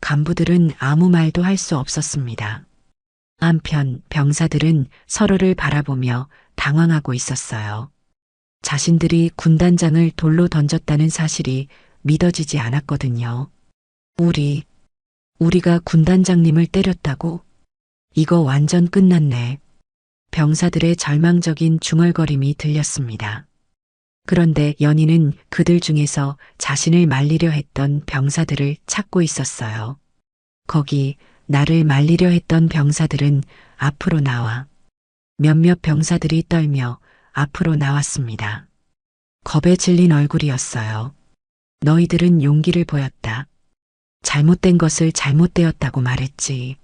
간부들은 아무 말도 할 수 없었습니다. 한편 병사들은 서로를 바라보며 당황하고 있었어요. 자신들이 군단장을 돌로 던졌다는 사실이 믿어지지 않았거든요. 우리가 군단장님을 때렸다고? 이거 완전 끝났네. 병사들의 절망적인 중얼거림이 들렸습니다. 그런데 연희는 그들 중에서 자신을 말리려 했던 병사들을 찾고 있었어요. 거기 나를 말리려 했던 병사들은 앞으로 나와. 몇몇 병사들이 떨며 앞으로 나왔습니다. 겁에 질린 얼굴이었어요. 너희들은 용기를 보였다. 잘못된 것을 잘못되었다고 말했지.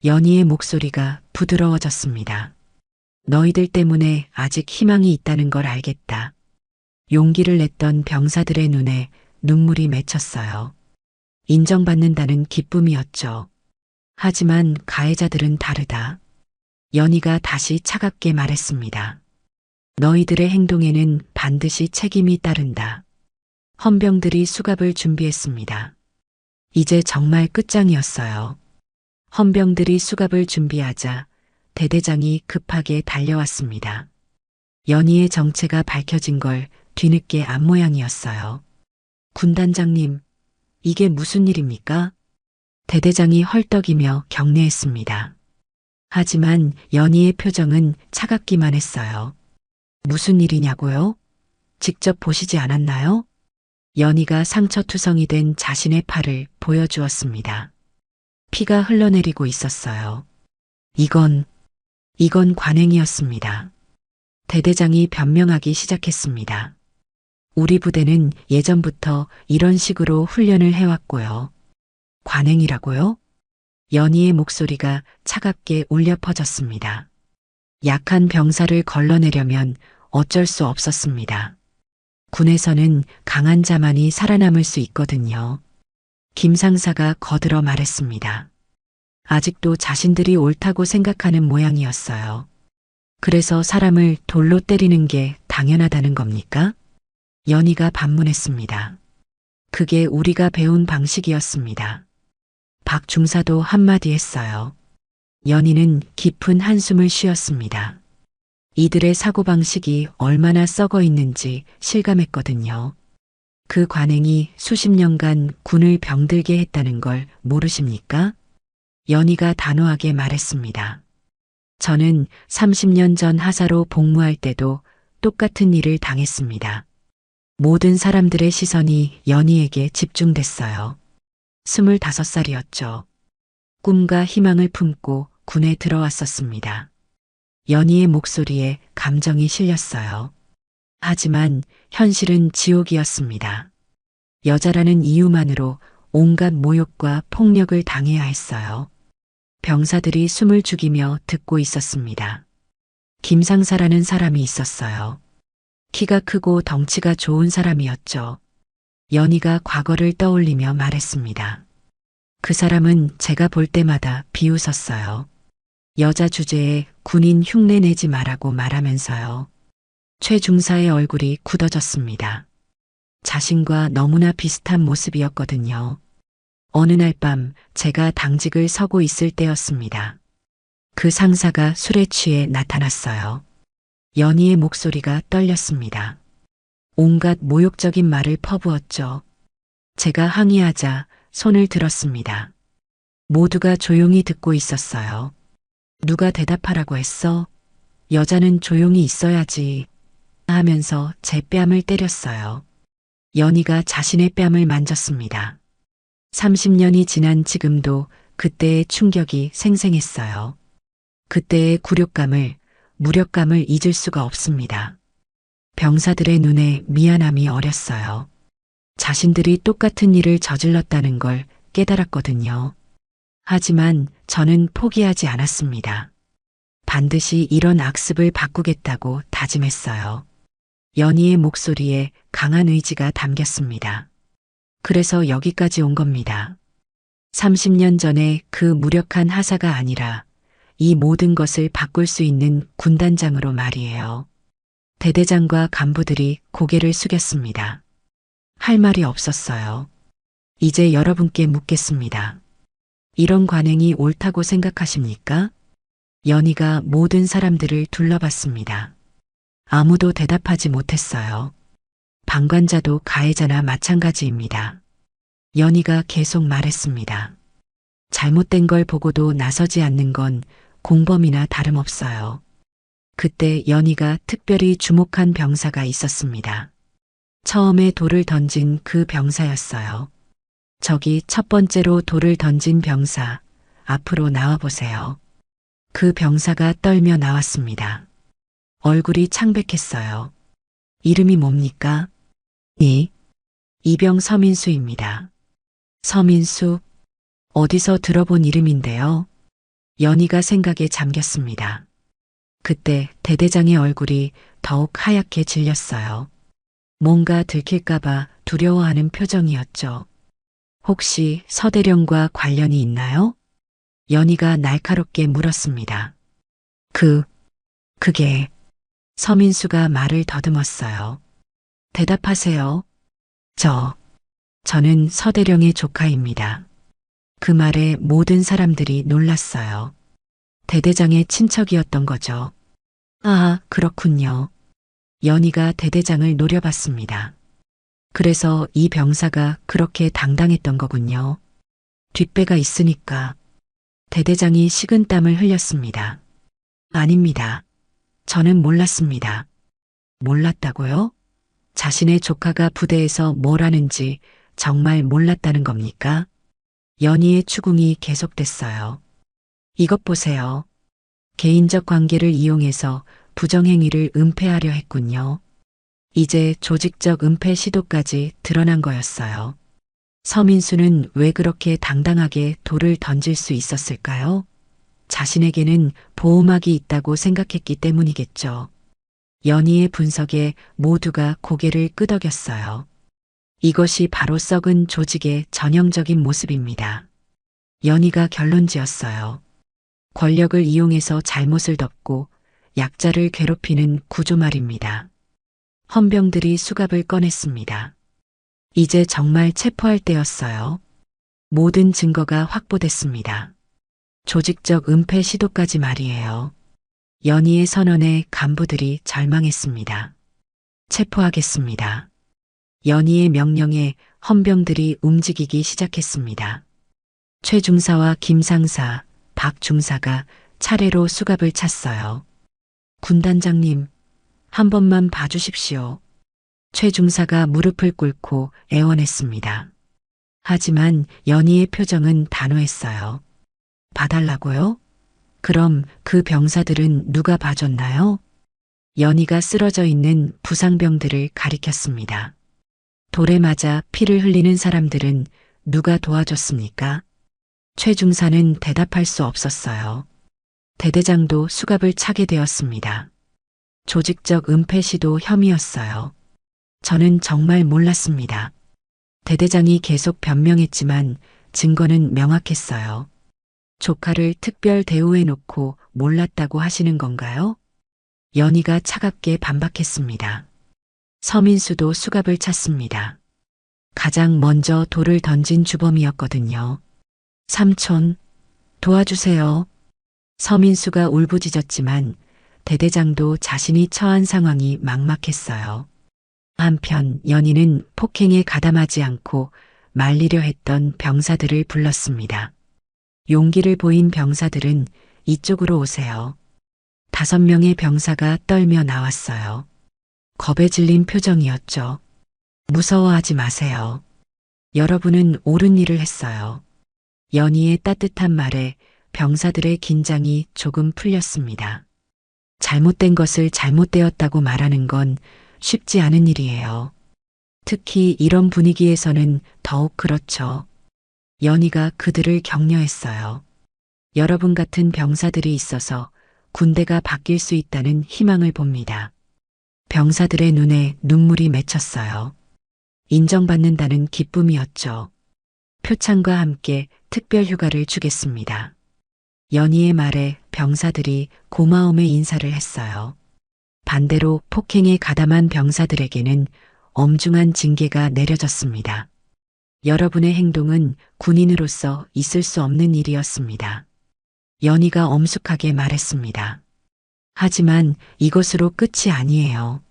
연희의 목소리가 부드러워졌습니다. 너희들 때문에 아직 희망이 있다는 걸 알겠다. 용기를 냈던 병사들의 눈에 눈물이 맺혔어요. 인정받는다는 기쁨이었죠. 하지만 가해자들은 다르다. 연희가 다시 차갑게 말했습니다. 너희들의 행동에는 반드시 책임이 따른다. 헌병들이 수갑을 준비했습니다. 이제 정말 끝장이었어요. 헌병들이 수갑을 준비하자 대대장이 급하게 달려왔습니다. 연희의 정체가 밝혀진 걸 뒤늦게 안 모양이었어요. 군단장님, 이게 무슨 일입니까? 대대장이 헐떡이며 경례했습니다. 하지만 연희의 표정은 차갑기만 했어요. 무슨 일이냐고요? 직접 보시지 않았나요? 연희가 상처투성이 된 자신의 팔을 보여주었습니다. 피가 흘러내리고 있었어요. 이건 관행이었습니다. 대대장이 변명하기 시작했습니다. 우리 부대는 예전부터 이런 식으로 훈련을 해왔고요. 관행이라고요? 연희의 목소리가 차갑게 울려 퍼졌습니다. 약한 병사를 걸러내려면 어쩔 수 없었습니다. 군에서는 강한 자만이 살아남을 수 있거든요. 김 상사가 거들어 말했습니다. 아직도 자신들이 옳다고 생각하는 모양이었어요. 그래서 사람을 돌로 때리는 게 당연하다는 겁니까? 연희가 반문했습니다. 그게 우리가 배운 방식이었습니다. 박 중사도 한마디 했어요. 연희는 깊은 한숨을 쉬었습니다. 이들의 사고방식이 얼마나 썩어 있는지 실감했거든요. 그 관행이 수십 년간 군을 병들게 했다는 걸 모르십니까? 연희가 단호하게 말했습니다. 저는 30년 전 하사로 복무할 때도 똑같은 일을 당했습니다. 모든 사람들의 시선이 연희에게 집중됐어요. 25살이었죠. 꿈과 희망을 품고 군에 들어왔었습니다. 연희의 목소리에 감정이 실렸어요. 하지만 현실은 지옥이었습니다. 여자라는 이유만으로 온갖 모욕과 폭력을 당해야 했어요. 병사들이 숨을 죽이며 듣고 있었습니다. 김상사라는 사람이 있었어요. 키가 크고 덩치가 좋은 사람이었죠. 연희가 과거를 떠올리며 말했습니다. 그 사람은 제가 볼 때마다 비웃었어요. 여자 주제에 군인 흉내 내지 말라고 말하면서요. 최 중사의 얼굴이 굳어졌습니다. 자신과 너무나 비슷한 모습이었거든요. 어느 날 밤 제가 당직을 서고 있을 때였습니다. 그 상사가 술에 취해 나타났어요. 연희의 목소리가 떨렸습니다. 온갖 모욕적인 말을 퍼부었죠. 제가 항의하자 손을 들었습니다. 모두가 조용히 듣고 있었어요. 누가 대답하라고 했어? 여자는 조용히 있어야지 하면서 제 뺨을 때렸어요. 연희가 자신의 뺨을 만졌습니다. 30년이 지난 지금도 그때의 충격이 생생했어요. 그때의 굴욕감을, 무력감을 잊을 수가 없습니다. 병사들의 눈에 미안함이 어렸어요. 자신들이 똑같은 일을 저질렀다는 걸 깨달았거든요. 하지만 저는 포기하지 않았습니다. 반드시 이런 악습을 바꾸겠다고 다짐했어요. 연희의 목소리에 강한 의지가 담겼습니다. 그래서 여기까지 온 겁니다. 30년 전에 그 무력한 하사가 아니라 이 모든 것을 바꿀 수 있는 군단장으로 말이에요. 대대장과 간부들이 고개를 숙였습니다. 할 말이 없었어요. 이제 여러분께 묻겠습니다. 이런 관행이 옳다고 생각하십니까? 연희가 모든 사람들을 둘러봤습니다. 아무도 대답하지 못했어요. 방관자도 가해자나 마찬가지입니다. 연희가 계속 말했습니다. 잘못된 걸 보고도 나서지 않는 건 공범이나 다름없어요. 그때 연희가 특별히 주목한 병사가 있었습니다. 처음에 돌을 던진 그 병사였어요. 저기 첫 번째로 돌을 던진 병사, 앞으로 나와보세요. 그 병사가 떨며 나왔습니다. 얼굴이 창백했어요. 이름이 뭡니까? 이병 서민수입니다. 서민수? 어디서 들어본 이름인데요? 연희가 생각에 잠겼습니다. 그때 대대장의 얼굴이 더욱 하얗게 질렸어요. 뭔가 들킬까봐 두려워하는 표정이었죠. 혹시 서대령과 관련이 있나요? 연희가 날카롭게 물었습니다. 그게... 서민수가 말을 더듬었어요. 대답하세요. 저는 서대령의 조카입니다. 그 말에 모든 사람들이 놀랐어요. 대대장의 친척이었던 거죠. 아, 그렇군요. 연희가 대대장을 노려봤습니다. 그래서 이 병사가 그렇게 당당했던 거군요. 뒷배가 있으니까. 대대장이 식은땀을 흘렸습니다. 아닙니다. 저는 몰랐습니다. 몰랐다고요? 자신의 조카가 부대에서 뭘 하는지 정말 몰랐다는 겁니까? 연희의 추궁이 계속됐어요. 이것 보세요. 개인적 관계를 이용해서 부정행위를 은폐하려 했군요. 이제 조직적 은폐 시도까지 드러난 거였어요. 서민수는 왜 그렇게 당당하게 돌을 던질 수 있었을까요? 자신에게는 보호막이 있다고 생각했기 때문이겠죠. 연희의 분석에 모두가 고개를 끄덕였어요. 이것이 바로 썩은 조직의 전형적인 모습입니다. 연희가 결론지었어요. 권력을 이용해서 잘못을 덮고 약자를 괴롭히는 구조 말입니다. 헌병들이 수갑을 꺼냈습니다. 이제 정말 체포할 때였어요. 모든 증거가 확보됐습니다. 조직적 은폐 시도까지 말이에요. 연희의 선언에 간부들이 절망했습니다. 체포하겠습니다. 연희의 명령에 헌병들이 움직이기 시작했습니다. 최 중사와 김 상사, 박 중사가 차례로 수갑을 찼어요. 군단장님, 한 번만 봐주십시오. 최 중사가 무릎을 꿇고 애원했습니다. 하지만 연희의 표정은 단호했어요. 봐달라고요? 그럼 그 병사들은 누가 봐줬나요? 연희가 쓰러져 있는 부상병들을 가리켰습니다. 돌에 맞아 피를 흘리는 사람들은 누가 도와줬습니까? 최 중사는 대답할 수 없었어요. 대대장도 수갑을 차게 되었습니다. 조직적 은폐 시도 혐의였어요. 저는 정말 몰랐습니다. 대대장이 계속 변명했지만 증거는 명확했어요. 조카를 특별 대우해 놓고 몰랐다고 하시는 건가요? 연희가 차갑게 반박했습니다. 서민수도 수갑을 찼습니다. 가장 먼저 돌을 던진 주범이었거든요. 삼촌, 도와주세요. 서민수가 울부짖었지만 대대장도 자신이 처한 상황이 막막했어요. 한편 연희는 폭행에 가담하지 않고 말리려 했던 병사들을 불렀습니다. 용기를 보인 병사들은 이쪽으로 오세요. 5명의 병사가 떨며 나왔어요. 겁에 질린 표정이었죠. 무서워하지 마세요. 여러분은 옳은 일을 했어요. 연희의 따뜻한 말에 병사들의 긴장이 조금 풀렸습니다. 잘못된 것을 잘못되었다고 말하는 건 쉽지 않은 일이에요. 특히 이런 분위기에서는 더욱 그렇죠. 연희가 그들을 격려했어요. 여러분 같은 병사들이 있어서 군대가 바뀔 수 있다는 희망을 봅니다. 병사들의 눈에 눈물이 맺혔어요. 인정받는다는 기쁨이었죠. 표창과 함께 특별 휴가를 주겠습니다. 연희의 말에 병사들이 고마움의 인사를 했어요. 반대로 폭행에 가담한 병사들에게는 엄중한 징계가 내려졌습니다. 여러분의 행동은 군인으로서 있을 수 없는 일이었습니다. 연희가 엄숙하게 말했습니다. 하지만 이것으로 끝이 아니에요.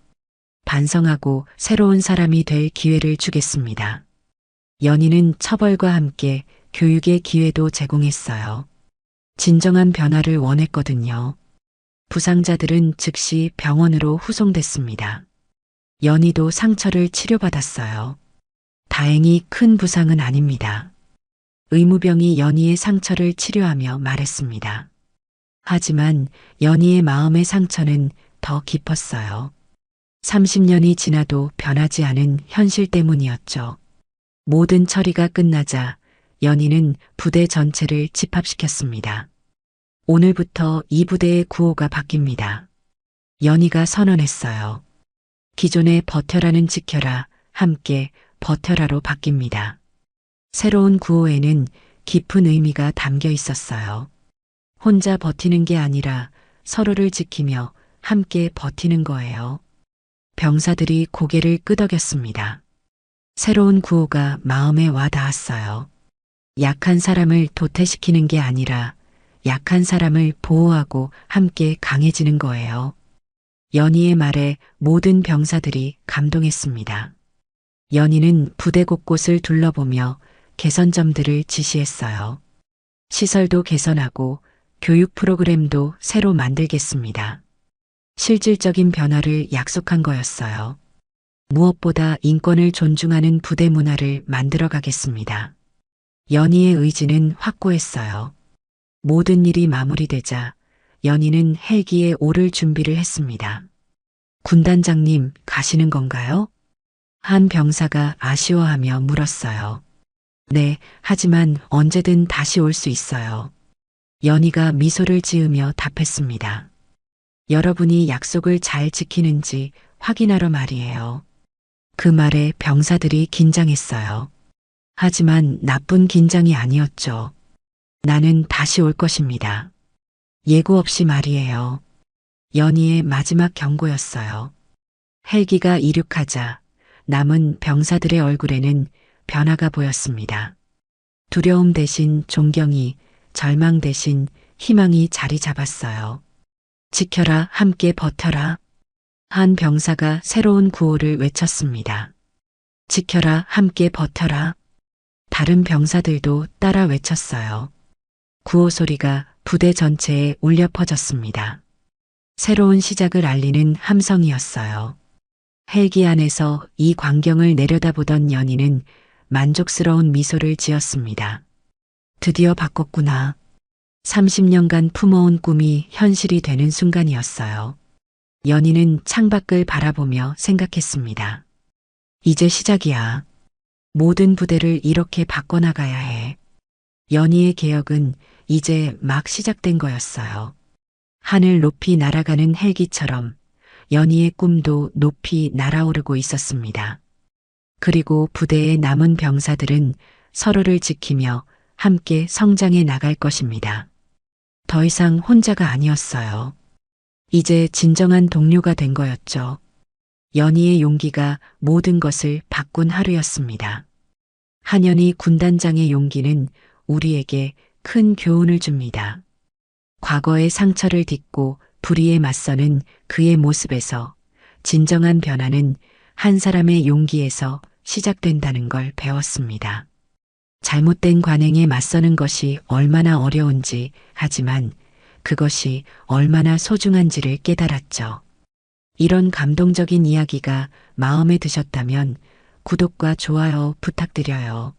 반성하고 새로운 사람이 될 기회를 주겠습니다. 연희는 처벌과 함께 교육의 기회도 제공했어요. 진정한 변화를 원했거든요. 부상자들은 즉시 병원으로 후송됐습니다. 연희도 상처를 치료받았어요. 다행히 큰 부상은 아닙니다. 의무병이 연희의 상처를 치료하며 말했습니다. 하지만 연희의 마음의 상처는 더 깊었어요. 30년이 지나도 변하지 않은 현실 때문이었죠. 모든 처리가 끝나자 연희는 부대 전체를 집합시켰습니다. 오늘부터 이 부대의 구호가 바뀝니다. 연희가 선언했어요. 기존의 버텨라는 지켜라, 함께 버텨라로 바뀝니다. 새로운 구호에는 깊은 의미가 담겨 있었어요. 혼자 버티는 게 아니라 서로를 지키며 함께 버티는 거예요. 병사들이 고개를 끄덕였습니다. 새로운 구호가 마음에 와 닿았어요. 약한 사람을 도태시키는 게 아니라 약한 사람을 보호하고 함께 강해지는 거예요. 연희의 말에 모든 병사들이 감동했습니다. 연희는 부대 곳곳을 둘러보며 개선점들을 지시했어요. 시설도 개선하고 교육 프로그램도 새로 만들겠습니다. 실질적인 변화를 약속한 거였어요. 무엇보다 인권을 존중하는 부대 문화를 만들어 가겠습니다. 연희의 의지는 확고했어요. 모든 일이 마무리되자 연희는 헬기에 오를 준비를 했습니다. 군단장님, 가시는 건가요? 한 병사가 아쉬워하며 물었어요. 네, 하지만 언제든 다시 올 수 있어요. 연희가 미소를 지으며 답했습니다. 여러분이 약속을 잘 지키는지 확인하러 말이에요. 그 말에 병사들이 긴장했어요. 하지만 나쁜 긴장이 아니었죠. 나는 다시 올 것입니다. 예고 없이 말이에요. 연희의 마지막 경고였어요. 헬기가 이륙하자 남은 병사들의 얼굴에는 변화가 보였습니다. 두려움 대신 존경이, 절망 대신 희망이 자리 잡았어요. 지켜라, 함께 버텨라. 한 병사가 새로운 구호를 외쳤습니다. 지켜라, 함께 버텨라. 다른 병사들도 따라 외쳤어요. 구호 소리가 부대 전체에 울려 퍼졌습니다. 새로운 시작을 알리는 함성이었어요. 헬기 안에서 이 광경을 내려다보던 연희는 만족스러운 미소를 지었습니다. 드디어 바꿨구나. 30년간 품어온 꿈이 현실이 되는 순간이었어요. 연희는 창밖을 바라보며 생각했습니다. 이제 시작이야. 모든 부대를 이렇게 바꿔나가야 해. 연희의 개혁은 이제 막 시작된 거였어요. 하늘 높이 날아가는 헬기처럼 연희의 꿈도 높이 날아오르고 있었습니다. 그리고 부대의 남은 병사들은 서로를 지키며 함께 성장해 나갈 것입니다. 더 이상 혼자가 아니었어요. 이제 진정한 동료가 된 거였죠. 연희의 용기가 모든 것을 바꾼 하루였습니다. 한연희 군단장의 용기는 우리에게 큰 교훈을 줍니다. 과거의 상처를 딛고 불의에 맞서는 그의 모습에서 진정한 변화는 한 사람의 용기에서 시작된다는 걸 배웠습니다. 잘못된 관행에 맞서는 것이 얼마나 어려운지, 하지만 그것이 얼마나 소중한지를 깨달았죠. 이런 감동적인 이야기가 마음에 드셨다면 구독과 좋아요 부탁드려요.